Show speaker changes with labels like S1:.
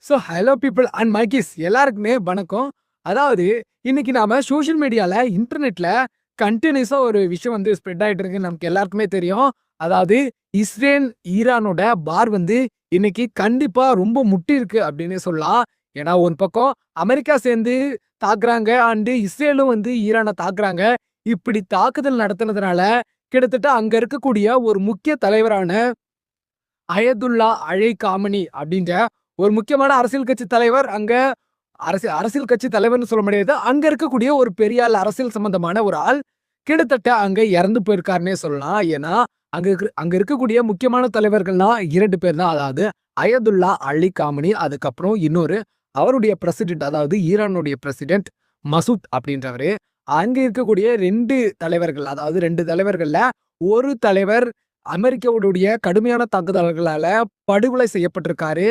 S1: Hello people and மைக்கிஸ் எல்லாருக்குமே வணக்கம். அதாவது இன்னைக்கு நாம சோஷியல் மீடியால, இன்டர்நெட்ல கன்டினியூஸா ஒரு விஷயம் ஸ்ப்ரெட் ஆயிட்டு இருக்கு. நமக்கு எல்லாருக்குமே தெரியும். அதாவது இஸ்ரேல், ஈரானோட வார் இன்னைக்கு கண்டிப்பா ரொம்ப முட்டி இருக்கு அப்டின்னே சொல்லலாம். ஏன்னா, ஒரு பக்கம் அமெரிக்கா சேர்ந்து தாக்குறாங்க. இஸ்ரேலும் ஈரான தாக்குறாங்க. இப்படி தாக்குதல் நடத்துனதுனால, கிட்டத்தட்ட அங்க இருக்கக்கூடிய ஒரு முக்கிய தலைவரான அயதுல்லா அலி காமனி அப்படின்ற ஒரு முக்கியமான அரசியல் கட்சி தலைவர் அங்க அரசியல் கட்சி தலைவர்னு சொல்ல முடியாது. அங்க இருக்கக்கூடிய ஒரு பெரிய ஆள், அரசியல் சம்பந்தமான ஒரு ஆள் கிட்டத்தட்ட அங்க இறந்து போயிருக்காருன்னே சொல்லலாம். ஏன்னா, அங்க இருக்கக்கூடிய முக்கியமான தலைவர்கள்னா 2 பேர் தான். அதாவது அயதுல்லா அலி காமனி, அதுக்கப்புறம் இன்னொரு அவருடைய பிரசிடென்ட், அதாவது ஈரானுடைய பிரசிடென்ட் மசூத் அப்படின்றவரு. அங்க இருக்கக்கூடிய 2 தலைவர்கள், அதாவது 2 தலைவர்கள்ல ஒரு தலைவர் அமெரிக்காவுடைய கடுமையான தாக்குதல்களால படுகொலை செய்யப்பட்டிருக்காரு.